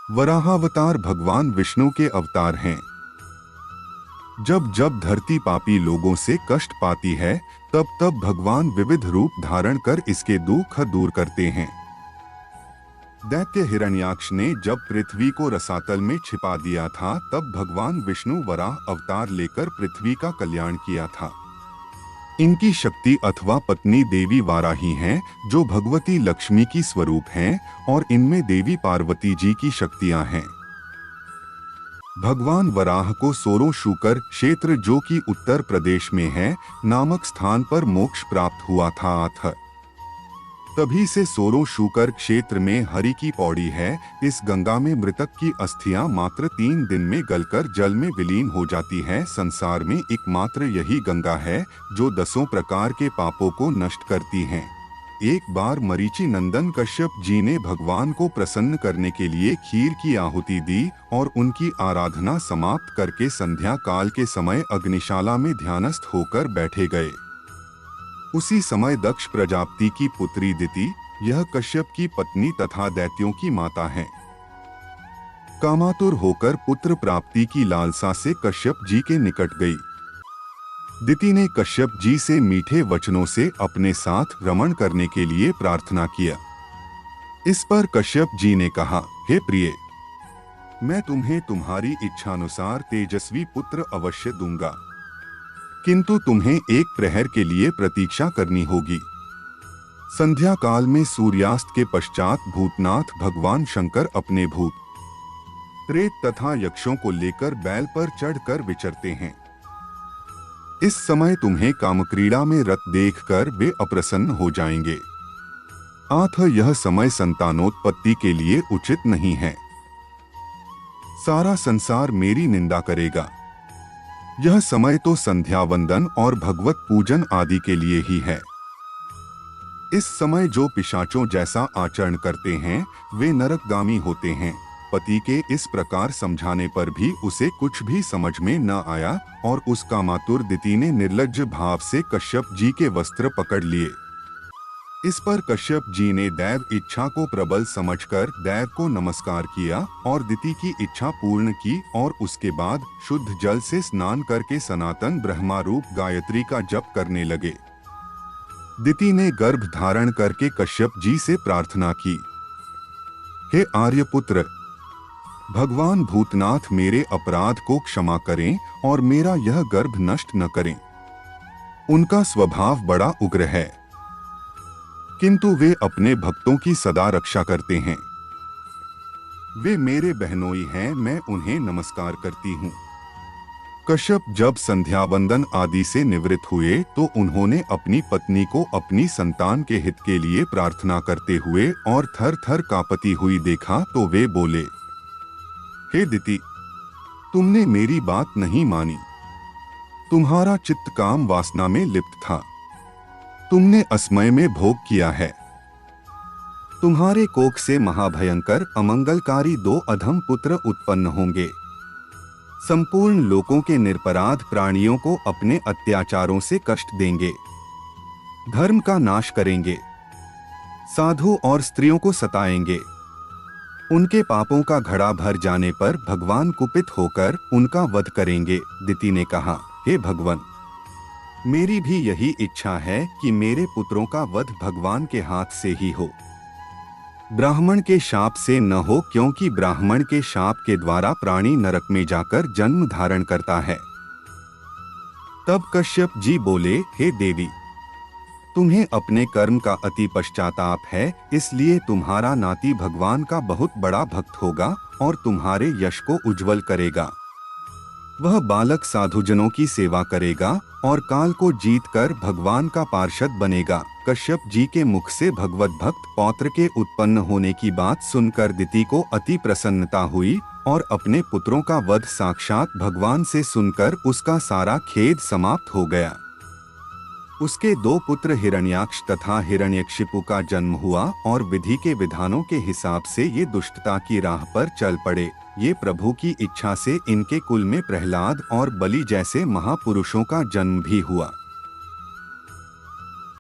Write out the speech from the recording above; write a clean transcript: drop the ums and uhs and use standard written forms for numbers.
वराहावतार भगवान विष्णु के अवतार हैं। जब जब धरती पापी लोगों से कष्ट पाती है, तब तब भगवान विविध रूप धारण कर इसके दुख दूर करते हैं। दैत्य हिरण्याक्ष ने जब पृथ्वी को रसातल में छिपा दिया था, तब भगवान विष्णु वराह अवतार लेकर पृथ्वी का कल्याण किया था। इनकी शक्ति अथवा पत्नी देवी वाराही हैं, जो भगवती लक्ष्मी की स्वरूप हैं, और इनमें देवी पार्वती जी की शक्तियां हैं। भगवान वराह को सोरो शूकर क्षेत्र, जो कि उत्तर प्रदेश में है, नामक स्थान पर मोक्ष प्राप्त हुआ था। तभी से सोरो शूकर क्षेत्र में हरि की पौड़ी है। इस गंगा में मृतक की अस्थियां मात्र 3 दिन में गलकर जल में विलीन हो जाती है। संसार में एकमात्र यही गंगा है जो 10 प्रकार के पापों को नष्ट करती है। एक बार मरीचि नंदन कश्यप जी ने भगवान को प्रसन्न करने के लिए खीर की आहुति दी और उनकी आराधना समाप्त करके संध्या काल के समय अग्निशाला में ध्यानस्थ होकर बैठे गए। उसी समय दक्ष प्रजापति की पुत्री दिति, यह कश्यप की पत्नी तथा दैत्यों की माता है, कामातुर होकर पुत्र प्राप्ति की लालसा से कश्यप जी के निकट गई। दिति ने कश्यप जी से मीठे वचनों से अपने साथ रमण करने के लिए प्रार्थना किया। इस पर कश्यप जी ने कहा, हे प्रिय, मैं तुम्हें तुम्हारी इच्छानुसार तेजस्वी पुत्र अवश्य दूंगा, किंतु तुम्हें एक प्रहर के लिए प्रतीक्षा करनी होगी। संध्या काल में सूर्यास्त के पश्चात भूतनाथ भगवान शंकर अपने भूत प्रेत तथा यक्षों को लेकर बैल पर चढ़कर विचरते हैं। इस समय तुम्हें कामक्रीड़ा में रत देखकर वे अप्रसन्न हो जाएंगे। यह समय संतानोत्पत्ति के लिए उचित नहीं है। सारा संसार मेरी निंदा करेगा। यह समय तो संध्या वंदन और भगवत पूजन आदि के लिए ही है। इस समय जो पिशाचों जैसा आचरण करते हैं, वे नरकगामी होते हैं। पति के इस प्रकार समझाने पर भी उसे कुछ भी समझ में न आया और उस कामातुर दिति ने निर्लज्ज भाव से कश्यप जी के वस्त्र पकड़ लिए। इस पर कश्यप जी ने दैव इच्छा को प्रबल समझकर दैव को नमस्कार किया और दिति की इच्छा पूर्ण की और उसके बाद शुद्ध जल से स्नान करके सनातन ब्रह्मा रूप गायत्री का जप करने लगे। दिति ने गर्भ धारण करके कश्यप जी से प्रार्थना की, हे आर्यपुत्र, भगवान भूतनाथ मेरे अपराध को क्षमा करें और मेरा यह गर्भ नष्ट न करें। उनका स्वभाव बड़ा उग्र है, किंतु वे अपने भक्तों की सदा रक्षा करते हैं। वे मेरे बहनोई हैं, मैं उन्हें नमस्कार करती हूँ। कश्यप जब संध्या वंदन आदि से निवृत्त हुए तो उन्होंने अपनी पत्नी को अपनी संतान के हित के लिए प्रार्थना करते हुए और थर थर कांपती हुई देखा तो वे बोले, हे दिति, तुमने मेरी बात नहीं मानी। तुम्हारा चित्त काम वासना में लिप्त था। तुमने असमय में भोग किया है। तुम्हारे कोख से महाभयंकर अमंगलकारी 2 अधम पुत्र उत्पन्न होंगे। संपूर्ण लोकों के निरपराध प्राणियों को अपने अत्याचारों से कष्ट देंगे, धर्म का नाश करेंगे, साधु और स्त्रियों को सताएंगे। उनके पापों का घड़ा भर जाने पर भगवान कुपित होकर उनका वध करेंगे। दिति ने कहा, हे भगवान, मेरी भी यही इच्छा है कि मेरे पुत्रों का वध भगवान के हाथ से ही हो, ब्राह्मण के शाप से न हो, क्योंकि ब्राह्मण के शाप के द्वारा प्राणी नरक में जाकर जन्म धारण करता है। तब कश्यप जी बोले, हे देवी, तुम्हें अपने कर्म का अति पश्चाताप है, इसलिए तुम्हारा नाती भगवान का बहुत बड़ा भक्त होगा और तुम्हारे यश को उज्जवल करेगा। वह बालक साधुजनों की सेवा करेगा और काल को जीतकर भगवान का पार्षद बनेगा। कश्यप जी के मुख से भगवत भक्त पौत्र के उत्पन्न होने की बात सुनकर दिति को अति प्रसन्नता हुई और अपने पुत्रों का वध साक्षात भगवान से सुनकर उसका सारा खेद समाप्त हो गया। उसके 2 पुत्र हिरण्याक्ष तथा हिरण्यकशिपु का जन्म हुआ और विधि के विधानों के हिसाब से ये दुष्टता की राह पर चल पड़े। ये प्रभु की इच्छा से इनके कुल में प्रहलाद और बलि जैसे महापुरुषों का जन्म भी हुआ।